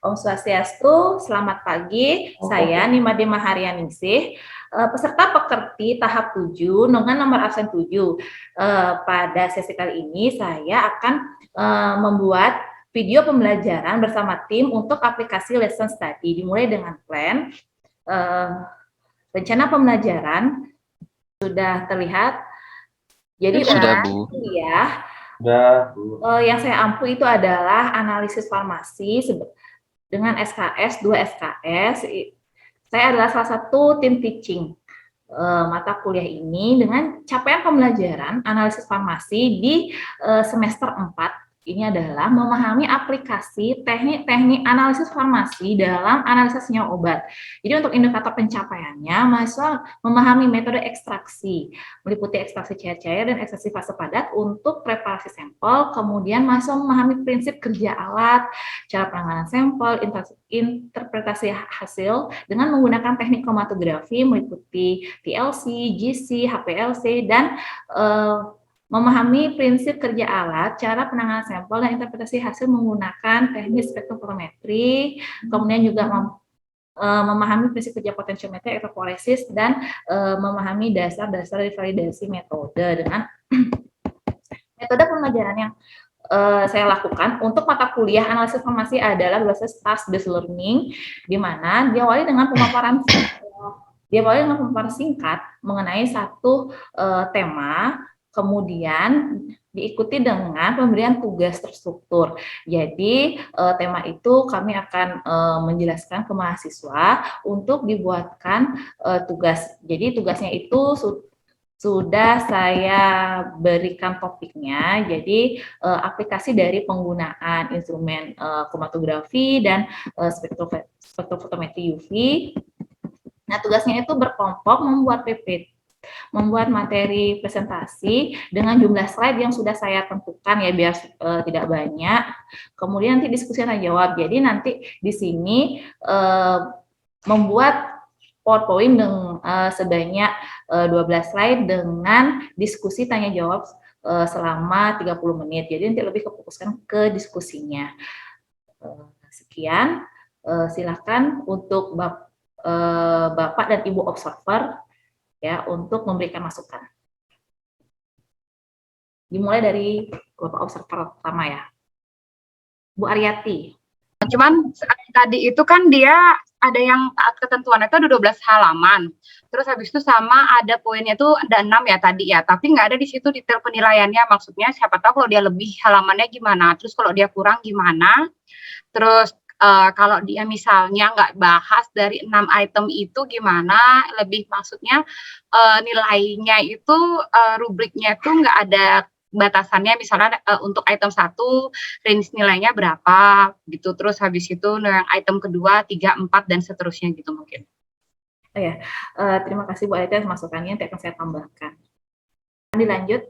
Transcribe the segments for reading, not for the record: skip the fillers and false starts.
Om Swastiastu, selamat pagi. Saya Nimade Maharianingsih, peserta pekerti tahap 7 dengan nomor absen 7. Pada sesi kali ini saya akan membuat video pembelajaran bersama tim untuk aplikasi lesson study. Dimulai dengan plan, rencana pembelajaran sudah terlihat. Jadi sudah, Bu. Ya, yang saya ampu itu adalah analisis farmasi dengan SKS, 2 SKS. Saya adalah salah satu tim teaching mata kuliah ini dengan capaian pembelajaran analisis farmasi di semester 4. Ini adalah memahami aplikasi teknik-teknik analisis farmasi dalam analisis senyawa obat. Jadi untuk indikator pencapaiannya, mahasiswa memahami metode ekstraksi, meliputi ekstraksi cair-cair dan ekstraksi fase padat untuk preparasi sampel. Kemudian mahasiswa memahami prinsip kerja alat, cara penanganan sampel, interpretasi hasil dengan menggunakan teknik kromatografi meliputi TLC, GC, HPLC, dan memahami prinsip kerja alat, cara penanganan sampel, dan interpretasi hasil menggunakan teknik spektrofotometri, kemudian juga memahami prinsip kerja potensiometri, elektroforesis, dan memahami dasar-dasar dari validasi metode. Dengan metode pembelajaran yang saya lakukan untuk mata kuliah analisis farmasi adalah berbasis task-based learning, di mana diawali dengan pemaparan singkat mengenai satu tema, kemudian diikuti dengan pemberian tugas terstruktur. Jadi tema itu kami akan menjelaskan ke mahasiswa untuk dibuatkan tugas. Jadi tugasnya itu sudah saya berikan topiknya. Jadi aplikasi dari penggunaan instrumen kromatografi dan spektrofotometri UV. Nah, tugasnya itu berkelompok membuat materi presentasi dengan jumlah slide yang sudah saya tentukan ya, biar tidak banyak. Kemudian nanti diskusi tanya jawab. Jadi nanti di sini membuat PowerPoint dengan sebanyak 12 slide dengan diskusi tanya jawab selama 30 menit. Jadi nanti lebih kefokuskan ke diskusinya. Sekian, silakan untuk Bapak dan Ibu observer ya untuk memberikan masukan. Dimulai dari Bapak observer pertama ya, Bu Aryati. Cuman tadi itu kan dia ada yang taat ketentuan itu ada 12 halaman. Terus habis itu sama ada poinnya tuh ada 6 ya tadi ya, tapi nggak ada di situ detail penilaiannya. Maksudnya siapa tahu kalau dia lebih halamannya gimana, terus kalau dia kurang gimana. Terus kalau dia misalnya nggak bahas dari 6 item itu gimana, lebih maksudnya nilainya itu rubriknya tuh nggak ada batasannya, misalnya untuk item 1 range nilainya berapa gitu, terus habis itu yang item kedua 3, 4 dan seterusnya gitu mungkin. Oh ya, terima kasih Bu Aida masukannya, nanti akan saya tambahkan. Dilanjut.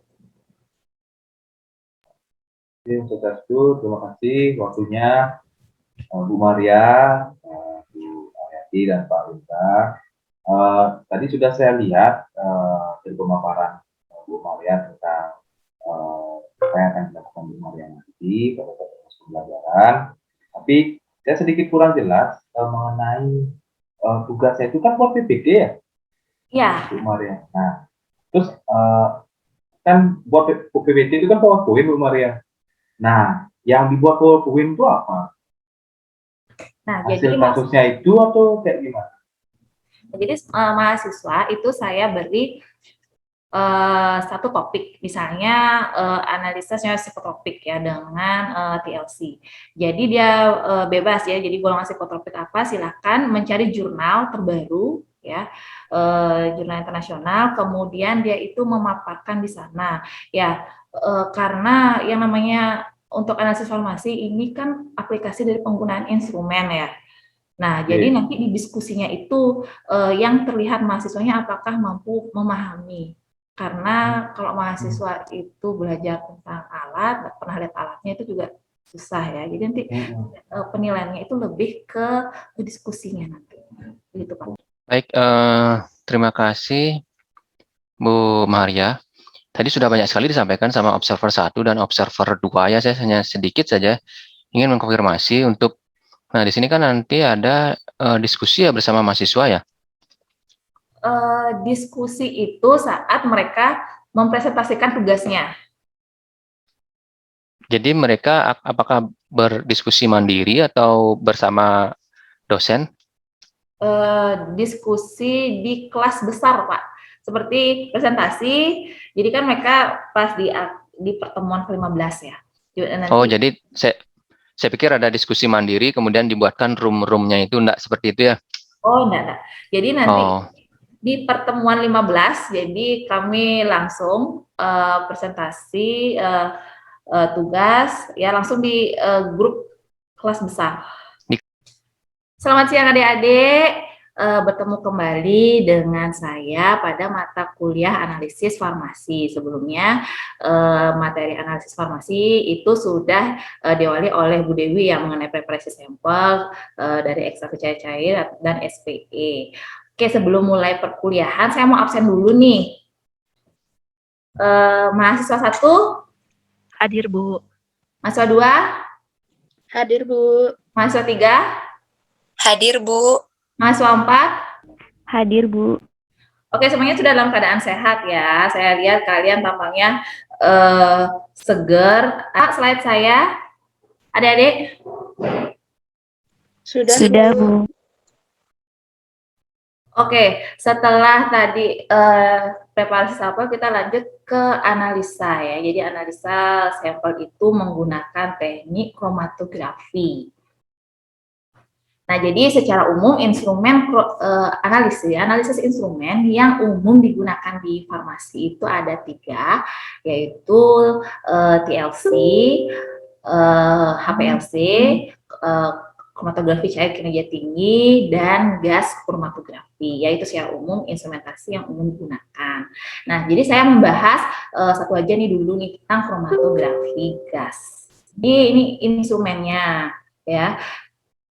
Terima kasih waktunya Bu Maria, Bu Aryati dan Pak Linda. Tadi sudah saya lihat dari pemaparan Bu Maria tentang apa yang akan dilakukan Bu Maria nanti pada proses pembelajaran. Tapi saya sedikit kurang jelas mengenai tugasnya itu kan buat PPT ya? Iya. Bu Maria. Nah, terus kan buat PPT itu kan PowerPoint Bu Maria. Nah, yang dibuat PowerPoint itu apa? Nah, hasil kasusnya itu atau kayak gimana? Jadi mahasiswa itu saya beri satu topik, misalnya analisa senyawa psikotropik ya dengan TLC. Jadi dia bebas ya, jadi golongan psikotropik apa silakan mencari jurnal terbaru ya, jurnal internasional, kemudian dia itu memaparkan di sana ya, karena yang namanya untuk analisis farmasi ini kan aplikasi dari penggunaan instrumen ya. Nah, jadi nanti di diskusinya itu yang terlihat mahasiswanya apakah mampu memahami. Karena kalau mahasiswa itu belajar tentang alat, nggak pernah lihat alatnya itu juga susah ya. Jadi nanti penilaiannya itu lebih ke diskusinya nanti. Begitu Pak. Baik, terima kasih Bu Maria. Tadi sudah banyak sekali disampaikan sama observer 1 dan observer 2 ya, saya hanya sedikit saja ingin mengkonfirmasi untuk Nah, di sini kan nanti ada diskusi ya bersama mahasiswa ya. Diskusi itu saat mereka mempresentasikan tugasnya. Jadi mereka apakah berdiskusi mandiri atau bersama dosen? Diskusi di kelas besar, Pak. Seperti presentasi, jadi kan mereka pas di pertemuan ke-15 ya. Oh, Nanti, jadi saya pikir ada diskusi mandiri, kemudian dibuatkan room-roomnya itu enggak seperti itu ya? enggak. Jadi nanti Oh, di pertemuan 15, jadi kami langsung presentasi tugas, ya langsung di grup kelas besar. Selamat siang adik-adik, bertemu kembali dengan saya pada mata kuliah analisis farmasi. Sebelumnya materi analisis farmasi itu sudah diawali oleh Bu Dewi yang mengenai preparasi sampel dari ekstrak cair dan SPE. Oke, sebelum mulai perkuliahan saya mau absen dulu nih. Mahasiswa 1, Hadir, Bu. mahasiswa 2, Hadir, Bu. mahasiswa 3, Hadir, Bu. mahasiswa 4. Hadir, Bu. Oke, semuanya sudah dalam keadaan sehat ya. Saya lihat kalian tampaknya seger. Slide saya, adik-adik. Sudah, Bu. Oke, setelah tadi preparasi sampel, kita lanjut ke analisa ya. Jadi analisa sampel itu menggunakan teknik kromatografi. Nah, jadi secara umum instrumen analisis instrumen yang umum digunakan di farmasi itu ada 3, yaitu TLC, HPLC, kromatografi cair kinerja tinggi, dan gas kromatografi, yaitu secara umum instrumentasi yang umum digunakan. Nah, jadi saya membahas satu aja nih dulu nih tentang kromatografi gas. Jadi ini instrumennya ya.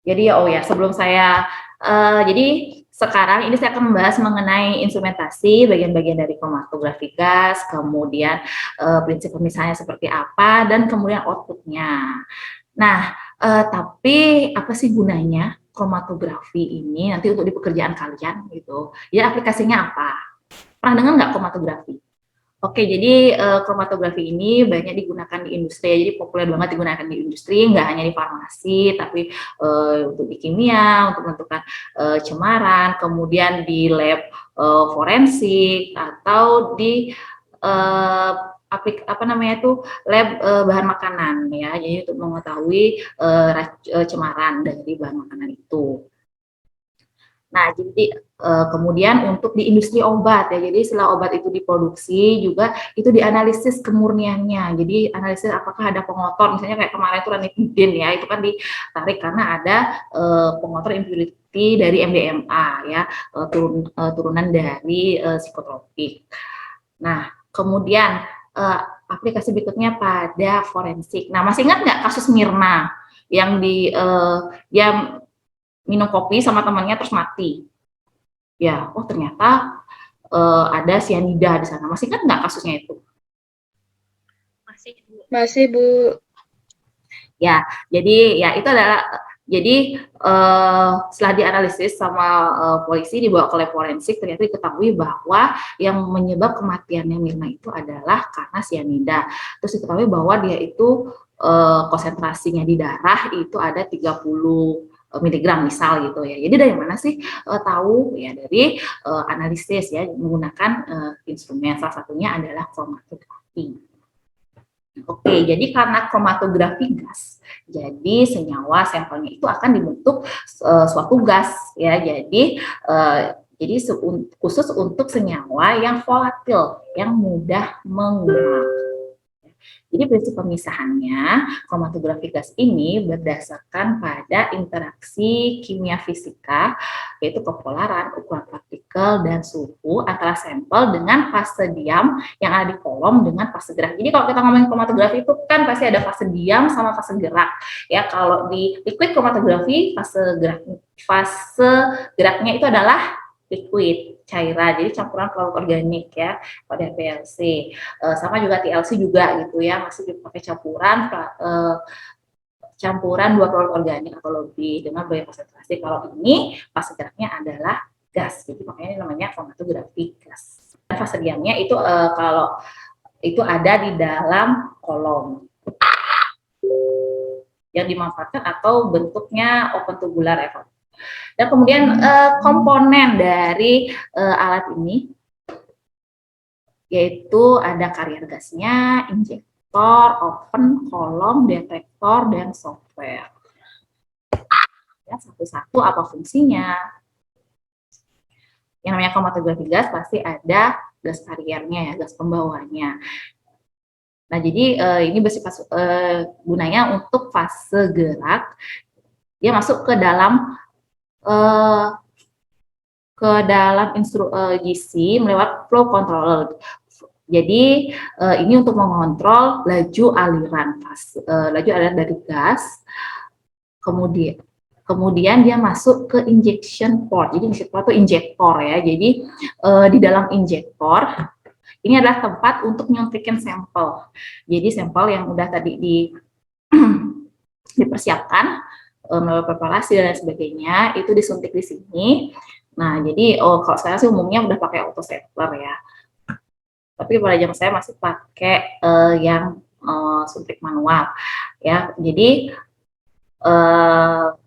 Jadi sebelum saya jadi sekarang ini saya akan membahas mengenai instrumentasi, bagian-bagian dari kromatografi gas, kemudian prinsip pemisahannya seperti apa, dan kemudian outputnya. Nah, tapi apa sih gunanya kromatografi ini nanti untuk di pekerjaan kalian gitu? Ya aplikasinya apa? Pernah dengar nggak kromatografi? Oke, jadi kromatografi ini banyak digunakan di industri, jadi populer banget digunakan di industri, nggak hanya di farmasi, tapi untuk di kimia, untuk menentukan cemaran, kemudian di lab forensik, atau di lab bahan makanan ya, jadi untuk mengetahui cemaran dari bahan makanan itu. Nah, jadi kemudian untuk di industri obat ya, jadi setelah obat itu diproduksi juga itu dianalisis kemurniannya. Jadi analisis apakah ada pengotor, misalnya kayak kemarin itu ranitidin ya, itu kan ditarik karena ada pengotor impurity dari MDMA ya, turunan dari psikotropik. Nah, kemudian aplikasi berikutnya pada forensik. Nah, masih ingat nggak kasus Mirna yang yang minum kopi sama temannya terus mati? Ya, ternyata ada sianida di sana. Masih ingat nggak kasusnya itu? Masih, Bu. Ya, jadi ya itu adalah setelah dianalisis sama polisi dibawa ke lab forensik, ternyata diketahui bahwa yang menyebab kematiannya Mirna itu adalah karena sianida. Terus diketahui bahwa dia itu konsentrasinya di darah itu ada 30 miligram misal gitu ya. Jadi dari mana sih tahu ya? Dari analisis ya menggunakan instrumen, salah satunya adalah kromatografi. Oke, jadi karena kromatografi gas, jadi senyawa sampelnya itu akan dibentuk suatu gas ya. Jadi khusus untuk senyawa yang volatil, yang mudah menguap. Jadi prinsip pemisahannya, kromatografi gas ini berdasarkan pada interaksi kimia fisika, yaitu kepolaran, ukuran partikel, dan suhu antara sampel dengan fase diam yang ada di kolom dengan fase gerak. Jadi kalau kita ngomongin kromatografi itu kan pasti ada fase diam sama fase gerak. Ya, kalau di liquid kromatografi fase geraknya itu adalah liquid, cairan, jadi campuran produk organik ya pada PLC. Sama juga TLC juga gitu ya, masih dipakai campuran campuran 2 produk organik atau lebih dengan banyak konsentrasi. Kalau ini fase geraknya adalah gas, jadi makanya ini namanya kromatografi gas. Dan fase diamnya itu kalau itu ada di dalam kolom yang dimanfaatkan atau bentuknya open tubular ya. Dan kemudian komponen dari alat ini yaitu ada carrier gasnya, injektor, oven, kolom, detektor, dan software. Ya, satu-satu apa fungsinya? Yang namanya kromatografi gas pasti ada gas kariernya ya, gas pembawanya. Nah, jadi ini bersifat gunanya untuk fase gerak, dia masuk ke dalam GC melewat flow controller. Jadi ini untuk mengontrol laju aliran dari gas, kemudian dia masuk ke injection port. Jadi injection port itu injektor ya. Jadi di dalam injektor ini adalah tempat untuk nyuntikin sampel. Jadi sampel yang udah tadi dipersiapkan melalui preparasi dan sebagainya itu disuntik di sini. Nah, jadi kalau saya sih umumnya udah pakai autosampler ya. Tapi pada zaman saya masih pakai yang suntik manual ya. Jadi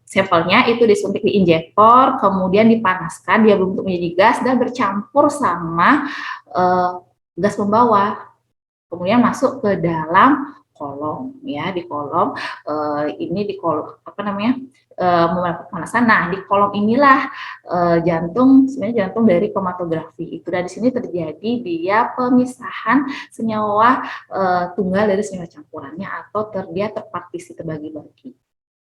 sampelnya itu disuntik di injektor, kemudian dipanaskan, dia berbentuk menjadi gas dan bercampur sama gas pembawa, kemudian masuk ke dalam kolom ya. Di kolom ini di kolom apa namanya pemanasan. Nah, di kolom inilah sebenarnya jantung dari kromatografi itu. Dan di sini terjadi dia pemisahan senyawa tunggal dari senyawa campurannya atau dia terpartisi, terbagi-bagi.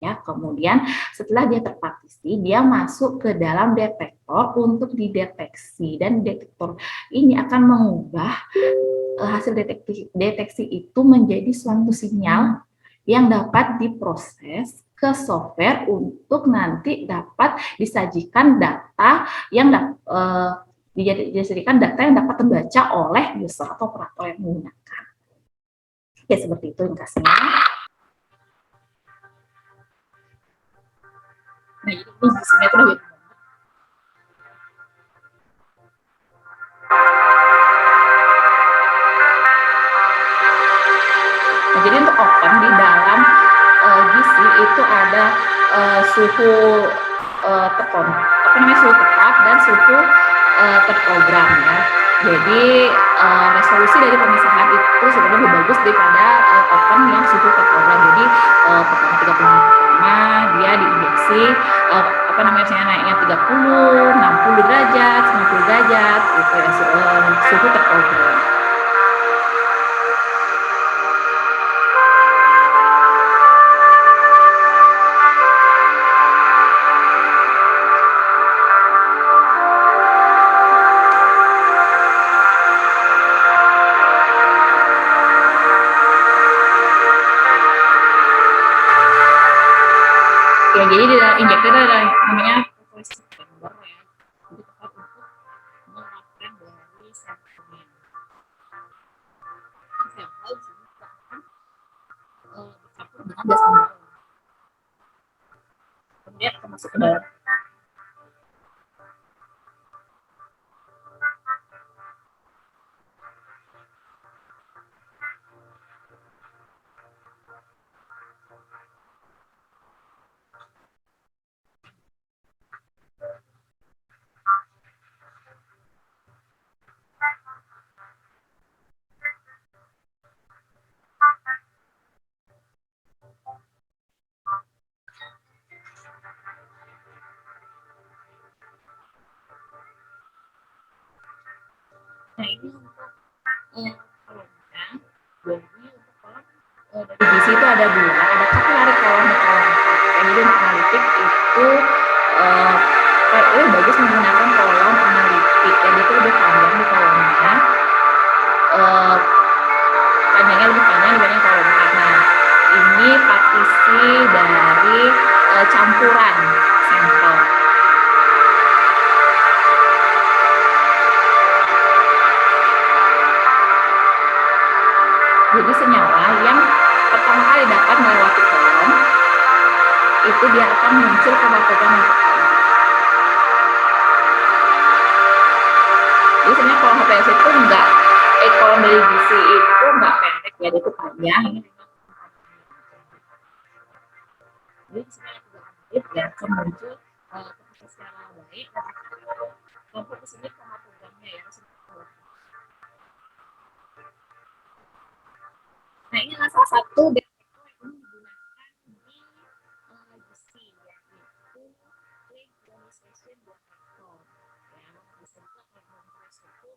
Ya, kemudian setelah dia terpartisi, dia masuk ke dalam detektor untuk dideteksi, dan detektor ini akan mengubah hasil deteksi itu menjadi suatu sinyal yang dapat diproses ke software untuk nanti dapat disajikan data yang dijadikan data yang dapat terbaca oleh user atau operator yang menggunakan. Ya, seperti itu ringkasnya. Nah, ini sebenarnya itu lebih nah, jadi untuk oven di dalam GC itu ada suhu suhu tetap dan suhu terprogram ya. Jadi resolusi dari pemisahan itu sebenarnya lebih bagus daripada oven yang suhu terprogram. Jadi pertama 30 menit pertama dia diinjeksi misalnya naiknya 30, 60 derajat, 90 derajat gitu ya, suhu terprogram. Ya, jadi di dalam injektor ada namanya chamber ya, itu tempat untuk mengeluarkan dari sampelnya. Sampel di sini akan bercampur dengan gas pembawa, kemudian akan masuk ke dalam. Nah, ini untuk kolomnya. Jadi untuk kolom dari GC itu ada dua, ada kapilari kolom dan kolom empat. Jadi untuk analitik itu bagus menggunakan kolom analitik, jadi itu lebih panjang di kolomnya, panjangnya lebih panjang dibanding kolom empat. Nah, ini partisi dari campuran sampel. Jadi senyawa yang pertama kali dapat melewati kolom itu dia akan muncul kromatogram yang pertama. Jadi sebenarnya kolom HPLC itu enggak, kolom dari gizi itu enggak pendek ya, dia itu panjang. Ini memang jadi sebenarnya juga menit ya akan muncul ketika secara baik kelompok di sini kromatogramnya ya. Nah ini adalah salah satu detektor yang digunakan di gizi yaitu Click Ionization Detektor. Ya, bisa juga kalau itu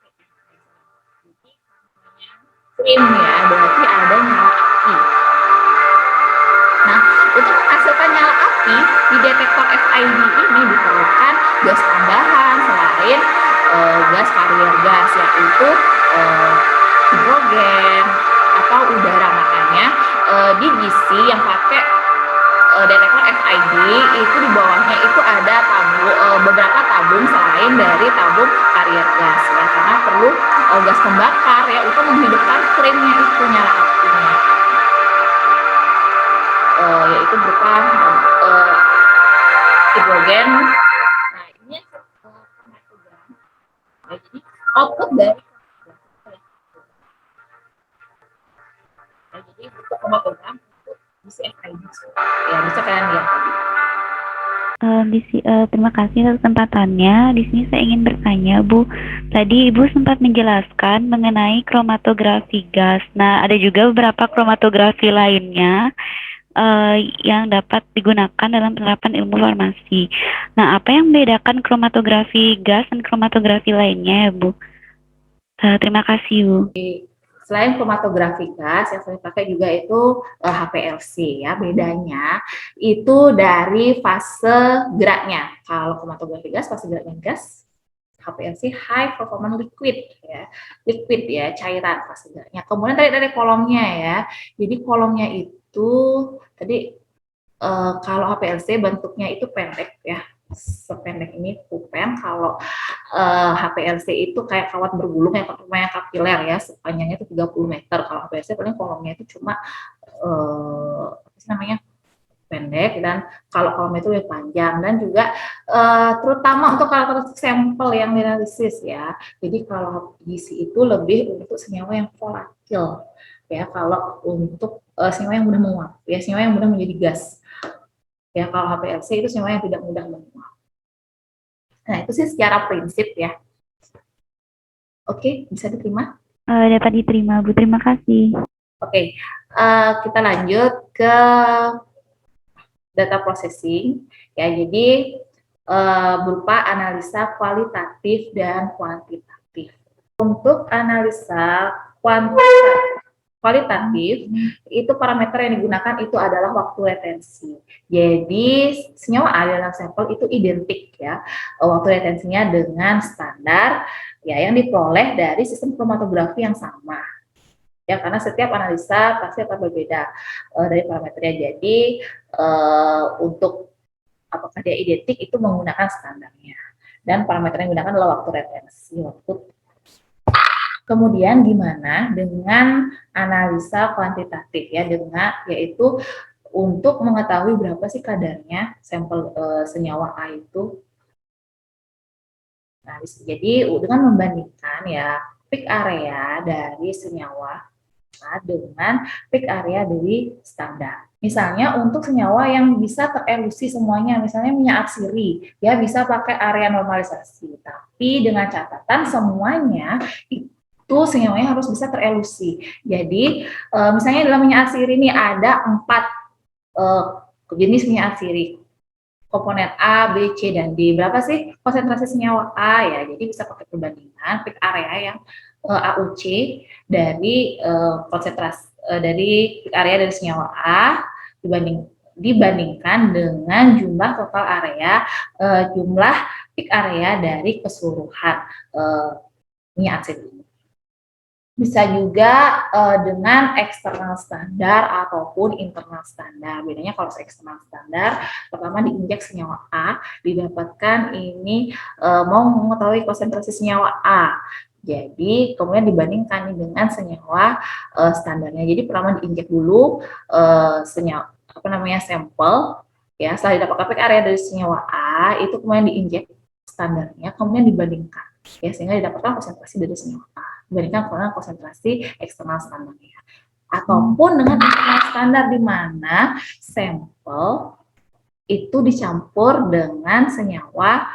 pakai analyzer. Jadi namanya CRIM ya, berarti ada nyala api. Nah, untuk menghasilkan nyala api di detektor FID ini diperlukan gas tambahan selain gas karier gas, yaitu hidrogen atau udara. Makanya di gizi yang pakai detektor FID itu di bawahnya itu ada beberapa tabung selain dari tabung karier gas ya, karena perlu gas pembakar ya untuk menghidupkan flamenya itu, nyala apinya, yaitu berupa hidrogen. Nah ini kromatogram. Nah, jadi output dari jadi untuk kromatogram untuk gizi FID ya, bisa kalian lihat tadi. Terima kasih atas kesempatannya. Di sini saya ingin bertanya, Bu. Tadi Ibu sempat menjelaskan mengenai kromatografi gas. Nah, ada juga beberapa kromatografi lainnya yang dapat digunakan dalam penerapan ilmu farmasi. Nah, apa yang membedakan kromatografi gas dan kromatografi lainnya, ya, Bu? Terima kasih, Bu. Selain kromatografi gas, yang saya pakai juga itu HPLC ya. Bedanya itu dari fase geraknya. Kalau kromatografi gas, fase geraknya gas. HPLC high performance liquid ya, cairan fase geraknya. Kemudian tadi dari kolomnya ya. Jadi kolomnya itu tadi kalau HPLC bentuknya itu pendek ya, sependek ini pulpen. Kalau HPLC itu kayak kawat bergulung yang namanya kapiler ya, sepanjangnya itu 30 meter. Kalau HPLC paling kolomnya itu cuma apa sih namanya, pendek, dan kalau kolomnya itu lebih panjang. Dan juga terutama untuk karakteristik sampel yang dianalisis ya. Jadi kalau gizi itu lebih untuk senyawa yang volatil ya, kalau untuk senyawa yang mudah menguap ya, senyawa yang mudah menjadi gas ya. Kalau HPLC itu senyawa yang tidak mudah menguap. Nah itu sih secara prinsip ya. Oke, bisa diterima? Dapat diterima, Bu. Terima kasih. Oke, kita lanjut ke data processing ya. Jadi berupa analisa kualitatif dan kuantitatif. Untuk analisa kualitatif itu parameter yang digunakan itu adalah waktu retensi. Jadi senyawa A dalam sampel itu identik ya, waktu retensinya dengan standar ya yang diperoleh dari sistem kromatografi yang sama. Ya, karena setiap analisa pasti akan berbeda dari parameternya. Jadi untuk apakah dia identik itu menggunakan standarnya, dan parameter yang digunakan adalah waktu retensi. Kemudian gimana dengan analisa kuantitatif ya, dengan yaitu untuk mengetahui berapa sih kadarnya sampel senyawa A itu. Nah, jadi dengan membandingkan ya peak area dari senyawa A dengan peak area dari standar. Misalnya untuk senyawa yang bisa terelusi semuanya, misalnya minyak atsiri, ya bisa pakai area normalisasi. Tapi dengan catatan semuanya itu senyawanya harus bisa terelusi. Jadi misalnya dalam minyak atsiri ini ada 4 jenis minyak atsiri, komponen A, B, C, dan D. Berapa sih konsentrasi senyawa A ya? Jadi bisa pakai perbandingan peak area yang AUC dari konsentrasi dari peak area dari senyawa A dibandingkan dengan jumlah total area, jumlah peak area dari keseluruhan minyak atsiri ini. Bisa juga dengan eksternal standar ataupun internal standar. Bedanya kalau eksternal standar, pertama diinjek senyawa A, didapatkan ini mau mengetahui konsentrasi senyawa A. Jadi kemudian dibandingkan dengan senyawa standarnya. Jadi pertama diinjek dulu senyawa sampel, ya setelah didapatkan peak area dari senyawa A itu kemudian diinjek standarnya, kemudian dibandingkan, ya sehingga didapatkan konsentrasi dari senyawa A dibandingkan dengan konsentrasi eksternal standarnya, ataupun dengan internal standar di mana sampel itu dicampur dengan senyawa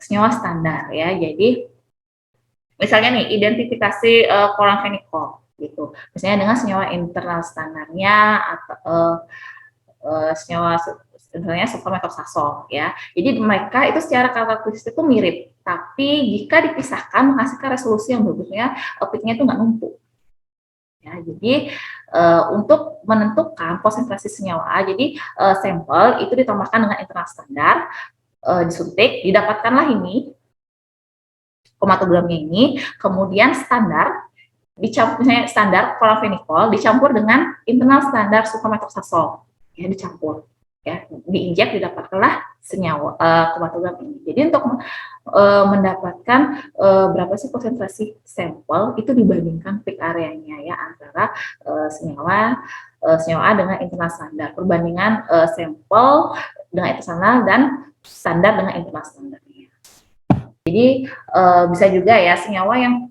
senyawa standar, ya. Jadi misalnya nih identifikasi kloramfenikol gitu, misalnya dengan senyawa internal standarnya atau senyawa sebenarnya sulfamethoxazole, ya. Jadi mereka itu secara karakteristik itu mirip, tapi jika dipisahkan menghasilkan resolusi yang bagusnya peaknya itu nggak numpuk. Ya, jadi untuk menentukan konsentrasi senyawa A, jadi sampel itu ditambahkan dengan internal standar, disuntik, didapatkanlah ini kromatogramnya ini, kemudian standar dicampur, misalnya standar kloramfenikol dicampur dengan internal standar sulfamethoxazole, ya dicampur, ya diinjek, didapatkanlah senyawa kromatogram ini. Jadi untuk mendapatkan berapa sih konsentrasi sampel itu dibandingkan peak areanya, ya, antara senyawa A dengan internal standar, perbandingan sampel dengan internal dan standar dengan internal standarnya. Jadi bisa juga ya senyawa yang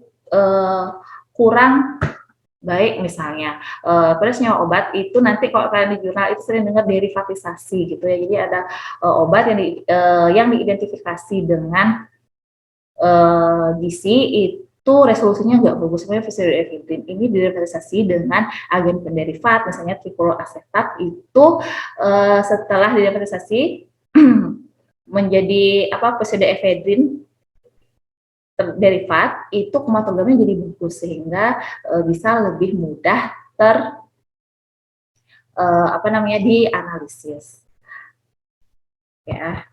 kurang baik misalnya pada senyawa obat itu nanti kalau kalian di jurnal itu sering dengar derivatisasi gitu, ya. Jadi ada obat yang diidentifikasi dengan gizi itu resolusinya nggak bagus, sebenarnya fosfodiephedrine ini derivatisasi dengan agen penderivat misalnya trichloroacetat itu setelah derivatisasi menjadi fosfodiephedrine derivat itu kromatogramnya jadi bagus sehingga bisa lebih mudah dianalisis, ya.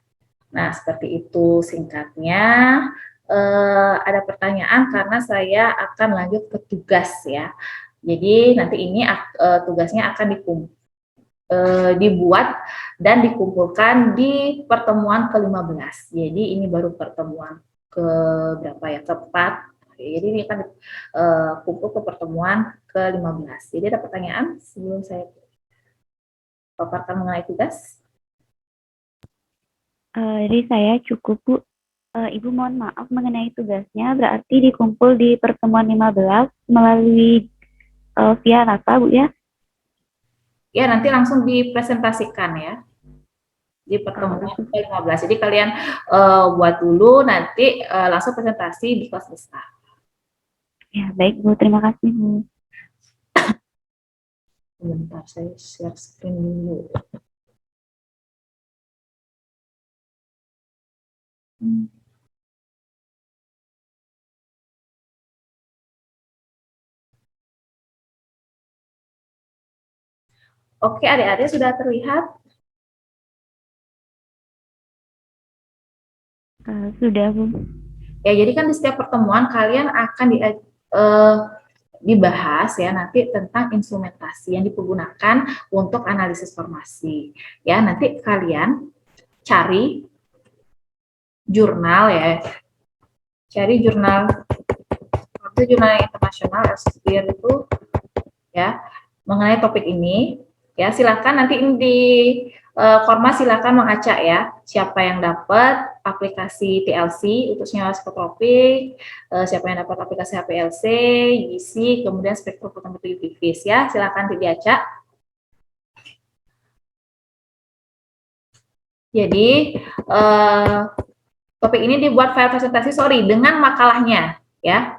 Nah, seperti itu singkatnya. Ada pertanyaan karena saya akan lanjut ke tugas, ya. Jadi nanti ini tugasnya akan dibuat dan dikumpulkan di pertemuan ke-15. Jadi ini baru pertemuan ke-4. Jadi ini akan kumpul ke pertemuan ke-15. Jadi ada pertanyaan sebelum saya paparkan mengenai tugas? Jadi saya cukup, Bu. Ibu mohon maaf mengenai tugasnya, berarti dikumpul di pertemuan 15 melalui via apa, Bu, ya? Ya, nanti langsung dipresentasikan, ya. Di pertemuan ke-15. Jadi kalian buat dulu, nanti langsung presentasi di kelas besar. Ya, baik, Bu. Terima kasih, Bu. Sebentar, saya share screen dulu. Oke, adik-adik sudah terlihat? Sudah, Bu. Ya, jadi kan di setiap pertemuan kalian akan dibahas, ya, nanti tentang instrumentasi yang dipergunakan untuk analisis formasi. Ya, nanti kalian cari jurnal, ya. Cari jurnal internasional Elsevier itu, ya, mengenai topik ini. Ya, silakan nanti ini di Korma silakan mengacak, ya, siapa yang dapat aplikasi TLC untuk senyawa psikotropik, siapa yang dapat aplikasi HPLC, gizi, kemudian spektrofotometri UV-Vis, ya, silakan diacak. Jadi topik ini dibuat file presentasi, dengan makalahnya, ya,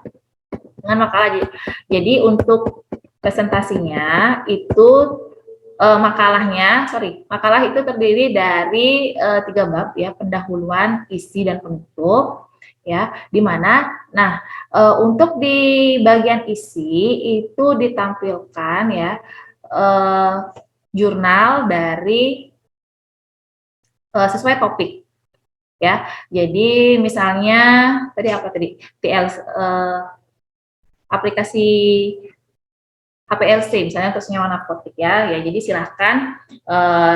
dengan makalah. Jadi untuk presentasinya itu makalah itu terdiri dari 3 bab, ya, pendahuluan, isi, dan penutup, ya, di mana untuk di bagian isi itu ditampilkan, ya, jurnal dari sesuai topik, ya. Jadi misalnya aplikasi HPLC misalnya untuk senyawa narkotik, ya. Jadi silahkan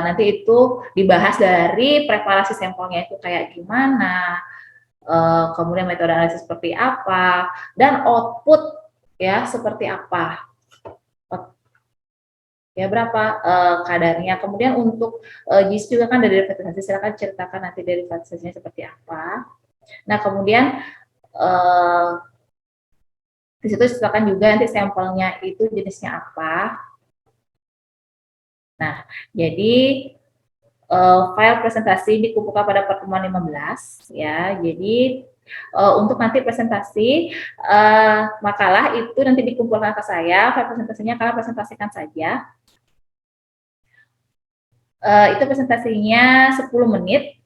nanti itu dibahas dari preparasi sampelnya itu kayak gimana, kemudian metode analisis seperti apa, dan output, ya, seperti apa. ya berapa kadarnya. Kemudian untuk JIS juga kan ada derivatisasi, silakan ceritakan nanti derivatisasinya seperti apa. Nah kemudian di situ silakan juga nanti sampelnya itu jenisnya apa. Nah jadi file presentasi dikumpulkan pada pertemuan 15 ya. Jadi untuk nanti presentasi makalah itu nanti dikumpulkan ke saya, file presentasinya kalian presentasikan saja. Itu presentasinya 10 menit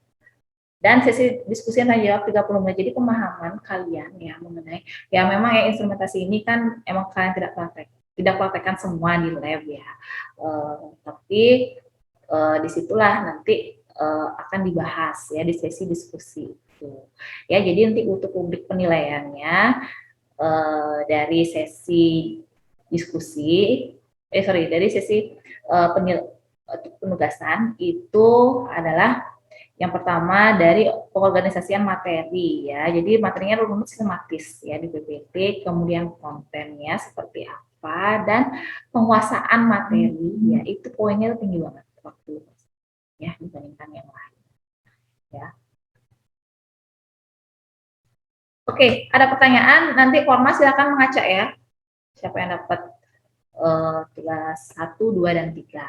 dan sesi diskusi yang tanya jawab 30 menit. Jadi pemahaman kalian ya mengenai ya memang ya instrumentasi ini kan emang kalian tidak praktekkan semua di lab ya. Tapi disitulah nanti akan dibahas ya di sesi diskusi itu. Ya, jadi nanti untuk publik penilaiannya dari sesi diskusi, dari sesi penugasan itu adalah yang pertama dari pengorganisasian materi ya. Jadi materinya runut sistematis ya di PPT, kemudian kontennya seperti apa dan penguasaan materi ya itu poinnya tinggi banget waktu ya dibandingkan yang lain ya. Oke, ada pertanyaan nanti Formas silakan mengacak ya. Siapa yang dapat tugas 1, 2 dan 3.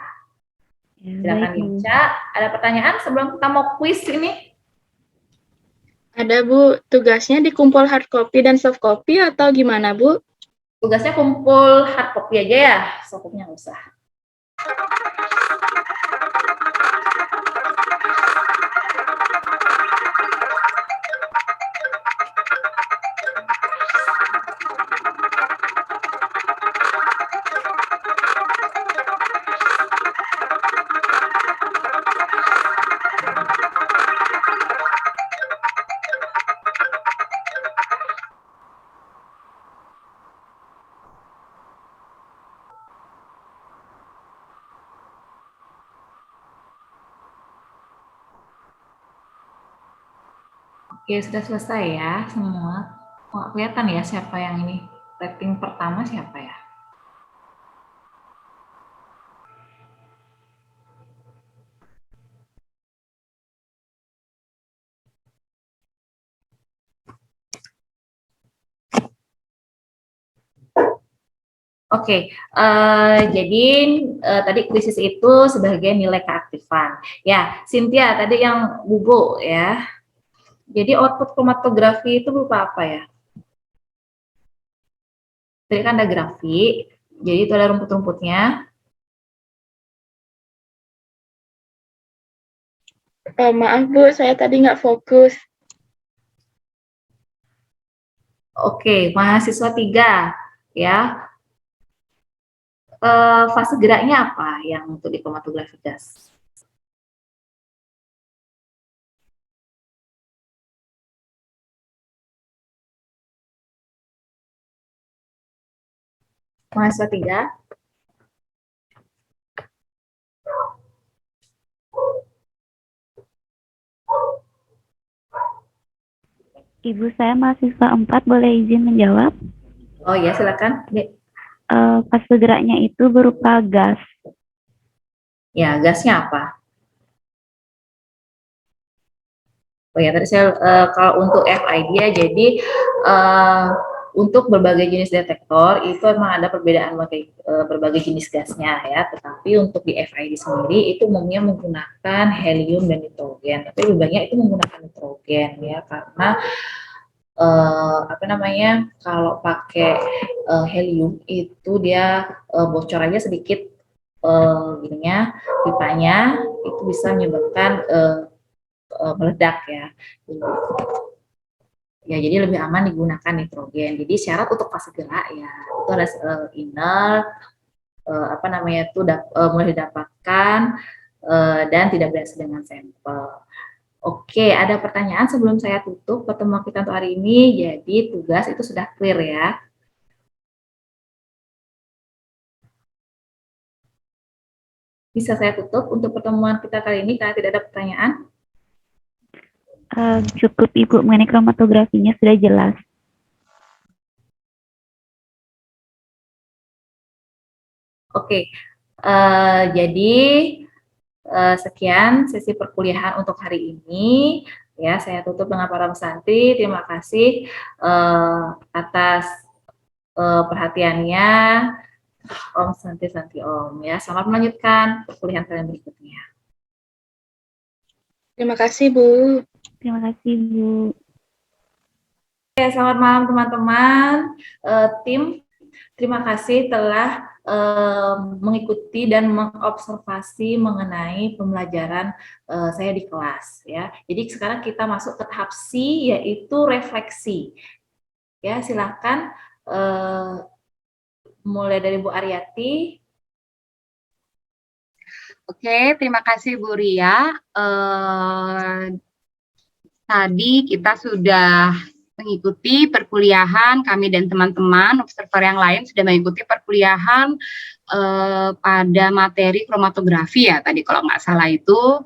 Silakan dibaca. Ada pertanyaan sebelum kita mau kuis ini? Ada Bu, tugasnya dikumpul hard copy dan soft copy atau gimana Bu? Tugasnya kumpul hard copy aja ya, soft copy-nya nggak usah. Oke, sudah selesai ya semua. Oh, kelihatan ya siapa yang ini. Rating pertama siapa ya? Oke, jadi tadi krisis itu sebagai nilai keaktifan. Ya, Cynthia tadi yang Bubo ya. Jadi output kromatografi itu berupa apa ya? Tadi kan ada grafik, jadi itu ada rumput-rumputnya. Maaf Bu, saya tadi nggak fokus. Oke, mahasiswa 3 ya. Fase geraknya apa yang untuk di kromatografi gas? Mahasiswa 3. Ibu, saya mahasiswa 4, boleh izin menjawab? Oh ya, silakan. Fase geraknya itu berupa gas. Ya, gasnya apa? Oh ya, tadi saya kalau untuk FID ya, jadi untuk berbagai jenis detektor itu memang ada perbedaan berbagai jenis gasnya ya. Tetapi untuk di FID sendiri itu umumnya menggunakan helium dan nitrogen. Tapi lebih banyak itu menggunakan nitrogen ya, karena kalau pakai helium itu dia bocor aja sedikit gininya pipanya itu bisa menyebabkan meledak ya. Ya, jadi lebih aman digunakan nitrogen. Jadi syarat untuk fase gerak ya itu ada inert mulai didapatkan dan tidak berhasil dengan sampel. Oke, ada pertanyaan sebelum saya tutup pertemuan kita untuk hari ini. Jadi tugas itu sudah clear ya. Bisa saya tutup untuk pertemuan kita kali ini karena tidak ada pertanyaan. Cukup Ibu, mengenai kromatografinya sudah jelas. Oke, Jadi sekian sesi perkuliahan untuk hari ini. Ya, saya tutup dengan para pesanti. Terima kasih atas perhatiannya. Om Santi Santi Om. Ya, selamat melanjutkan perkuliahan kalian berikutnya. Terima kasih, Bu. Terima kasih, Bu. Oke, selamat malam teman-teman. Tim, terima kasih telah mengikuti dan mengobservasi mengenai pembelajaran saya di kelas. Ya, jadi sekarang kita masuk ke tahap C, yaitu refleksi. Ya, silakan mulai dari Bu Aryati. Oke, terima kasih Bu Ria. Tadi kita sudah mengikuti perkuliahan, kami dan teman-teman observer yang lain sudah mengikuti perkuliahan pada materi kromatografi ya tadi kalau nggak salah itu.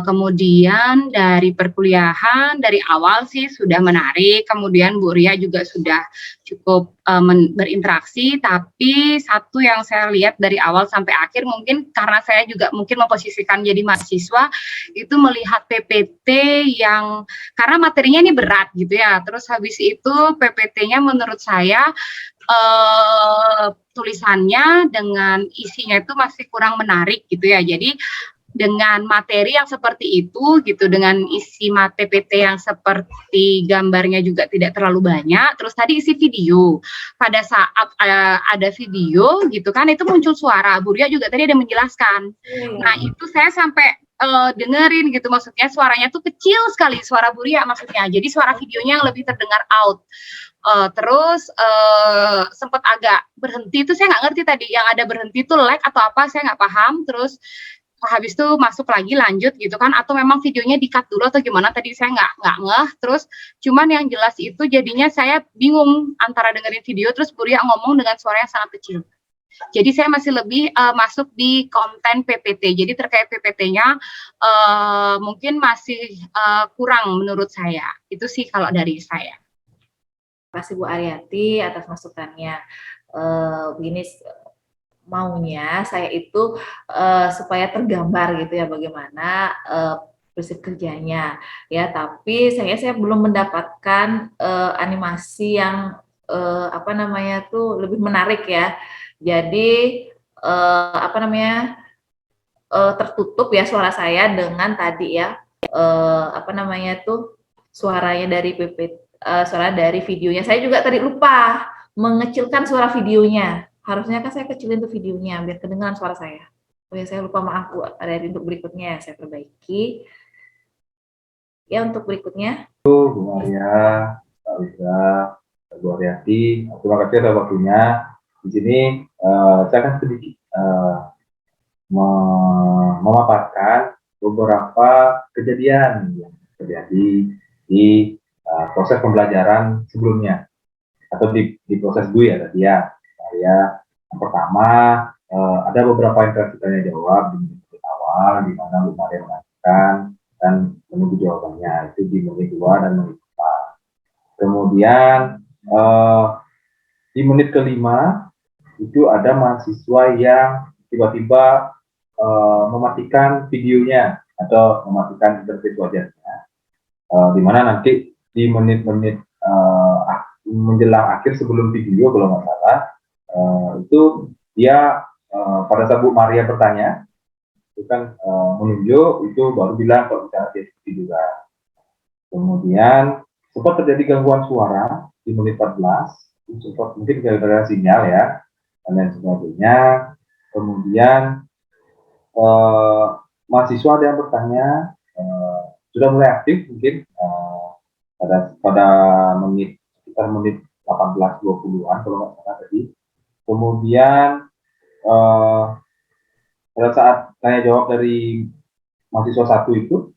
Kemudian dari perkuliahan dari awal sih sudah menarik, kemudian Bu Ria juga sudah cukup berinteraksi, tapi satu yang saya lihat dari awal sampai akhir mungkin karena saya juga mungkin memposisikan jadi mahasiswa itu melihat PPT yang karena materinya ini berat gitu ya, terus habis itu PPT-nya menurut saya tulisannya dengan isinya itu masih kurang menarik gitu ya. Jadi dengan materi yang seperti itu gitu, dengan isi PPT yang seperti gambarnya juga tidak terlalu banyak, terus tadi isi video. Pada saat ada video gitu kan itu muncul suara. Bu Ria juga tadi ada menjelaskan. Nah, itu saya sampai dengerin gitu, maksudnya suaranya tuh kecil sekali suara Bu Ria maksudnya. Jadi suara videonya yang lebih terdengar out. Terus sempat agak berhenti itu saya nggak ngerti tadi yang ada berhenti itu lag atau apa saya nggak paham. Terus habis itu masuk lagi lanjut gitu kan, atau memang videonya di-cut dulu atau gimana tadi saya nggak ngeh. Terus cuman yang jelas itu jadinya saya bingung antara dengerin video terus Bu Ria ngomong dengan suara yang sangat kecil. Jadi saya masih lebih masuk di konten PPT. Jadi terkait PPT-nya mungkin masih kurang menurut saya. Itu sih kalau dari saya. Terima kasih Bu Aryati atas masukannya. Begini maunya saya itu supaya tergambar gitu ya bagaimana prinsip kerjanya ya, tapi saya belum mendapatkan animasi yang apa namanya tuh lebih menarik ya. Jadi apa namanya tertutup ya suara saya dengan tadi ya apa namanya tuh suaranya dari suara dari videonya. Saya juga tadi lupa mengecilkan suara videonya. Harusnya kan saya kecilin tuh videonya biar kedengaran suara saya. Oh ya, saya lupa, maaf Bu. Ada untuk berikutnya saya perbaiki. Ya, untuk berikutnya. Bu Maria, Pak Wida, Bu Aryati, terima kasih atas waktunya. Di sini saya akan sedikit memaparkan beberapa kejadian yang terjadi di proses pembelajaran sebelumnya atau di proses Bu ya tadi ya. Yang pertama ada beberapa interaksi tanya jawab di menit awal di mana Bu Maria mengajukan dan menunggu jawabannya itu di menit 2 dan menit 4. Kemudian di menit kelima itu ada mahasiswa yang tiba-tiba mematikan videonya atau mematikan interface wajahnya, di mana nanti di menit-menit menjelang akhir sebelum video kalau nggak salah itu dia pada saat Bu Maria bertanya itu kan menunjuk itu baru bilang kalau bicara TV juga. Kemudian sempat terjadi gangguan suara di menit 14, sempat mungkin gara-gara sinyal ya dan lain sebagainya. Kemudian mahasiswa ada yang bertanya sudah mulai aktif mungkin pada menit sekitar menit 18-20-an kalau nggak salah tadi. Kemudian pada saat tanya jawab dari mahasiswa satu itu,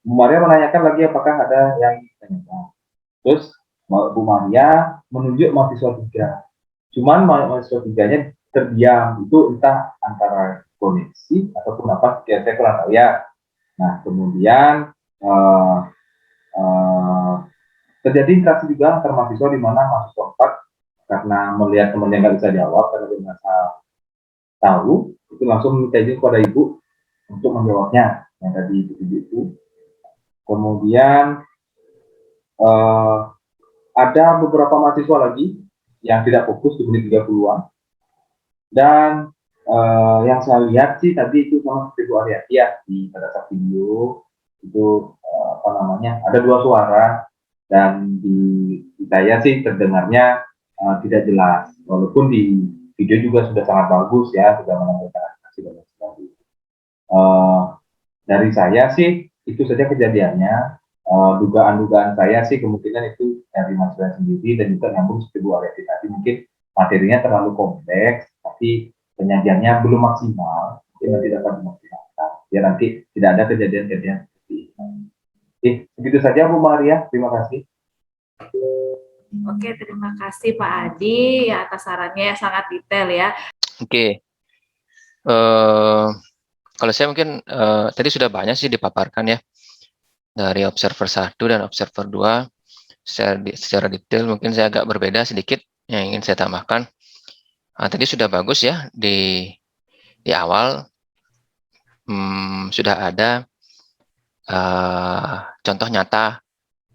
Bu Maria menanyakan lagi apakah ada yang ditanyakan. Terus Bu Maria menunjuk mahasiswa 3. Cuman mahasiswa 3-nya terdiam, itu entah antara koneksi ataupun apa, ya saya kurang tahu ya. Nah, kemudian terjadi interaksi juga antar mahasiswa di mana mahasiswa 4 karena melihat temannya nggak bisa jawab karena dia merasa tahu, itu langsung minta izin kepada Ibu untuk menjawabnya yang tadi itu. Kemudian ada beberapa mahasiswa lagi yang tidak fokus di menit 30-an. Dan yang saya lihat sih tadi itu sama seperti Bu Aryati ya, pada saat video itu ada 2 suara, dan di saya sih terdengarnya tidak jelas, walaupun di video juga sudah sangat bagus ya, sudah menampilkan animasi dan lain sebagainya. Dari saya sih itu saja kejadiannya. Dugaan-dugaan saya sih kemungkinan itu dari mahasiswa sendiri, dan juga nyambung seperti Bu Aryati tadi, mungkin materinya terlalu kompleks, tapi penyajiannya belum maksimal, mungkin nanti dapat dimaksimalkan, biar nanti tidak ada kejadian-kejadian seperti ini. Begitu saja Bu Maria, terima kasih. Oke, terima kasih Pak Adi ya, atas sarannya yang sangat detail ya. Oke. Kalau saya mungkin tadi sudah banyak sih dipaparkan ya, dari observer 1 dan observer 2 secara detail. Mungkin saya agak berbeda sedikit yang ingin saya tambahkan. Tadi sudah bagus ya, di awal sudah ada contoh nyata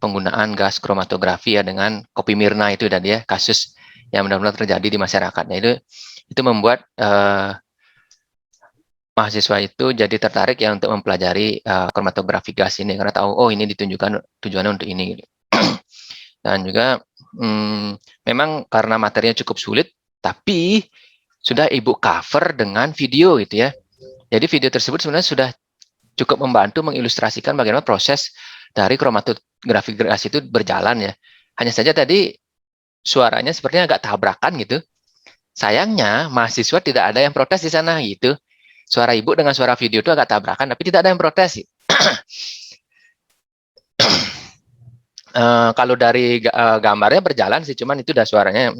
penggunaan gas kromatografi ya dengan kopi Mirna itu tadi ya, kasus yang benar-benar terjadi di masyarakatnya. Itu membuat mahasiswa itu jadi tertarik ya untuk mempelajari kromatografi gas ini, karena tahu oh ini ditunjukkan tujuannya untuk ini. Dan juga memang karena materinya cukup sulit, tapi sudah Ibu cover dengan video gitu ya. Jadi video tersebut sebenarnya sudah cukup membantu mengilustrasikan bagaimana proses dari kromatografi gas itu berjalan ya. Hanya saja tadi suaranya sepertinya agak tabrakan gitu. Sayangnya mahasiswa tidak ada yang protes di sana gitu. Suara Ibu dengan suara video itu agak tabrakan, tapi tidak ada yang protes. Kalau dari gambarnya berjalan sih, cuman itu udah suaranya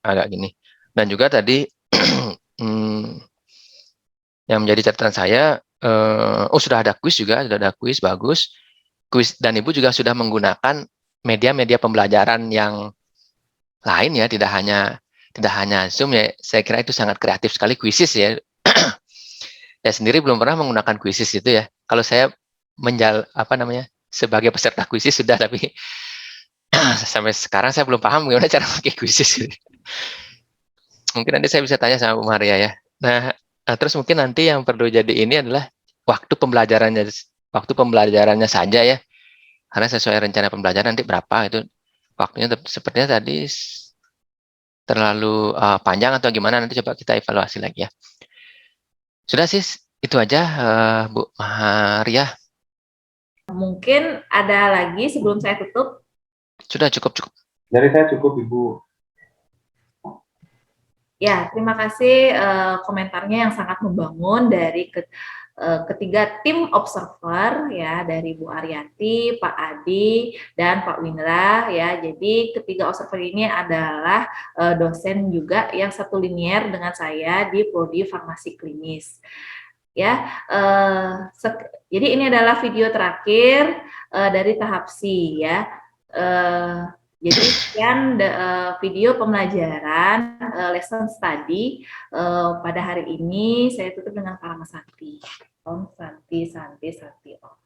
agak gini. Dan juga tadi yang menjadi catatan saya, sudah ada kuis juga, sudah ada kuis bagus. Kuis, dan Ibu juga sudah menggunakan media-media pembelajaran yang lain ya, tidak hanya Zoom ya. Saya kira itu sangat kreatif sekali kuisis ya. Saya sendiri belum pernah menggunakan kuisis itu ya. Kalau saya sebagai peserta kuisis sudah, tapi sampai sekarang saya belum paham bagaimana cara pakai kuisis. Mungkin nanti saya bisa tanya sama Bu Maria ya. Nah, terus mungkin nanti yang perlu jadi ini adalah waktu pembelajarannya saja ya. Karena sesuai rencana pembelajaran nanti berapa itu waktunya, sepertinya tadi terlalu panjang atau gimana, nanti coba kita evaluasi lagi ya. Sudah sih, itu aja Bu Maria. Mungkin ada lagi sebelum saya tutup. Sudah cukup. Dari saya cukup Ibu. Ya, terima kasih komentarnya yang sangat membangun dari ketiga tim observer ya, dari Bu Aryati, Pak Adi, dan Pak Windra ya. Jadi ketiga observer ini adalah dosen juga yang satu linier dengan saya di Prodi Farmasi Klinis. Ya, jadi ini adalah video terakhir dari tahap C ya. Jadi sekian video pembelajaran lesson study pada hari ini. Saya tutup dengan kalimat Santi. Om Santi Santi Santi Om.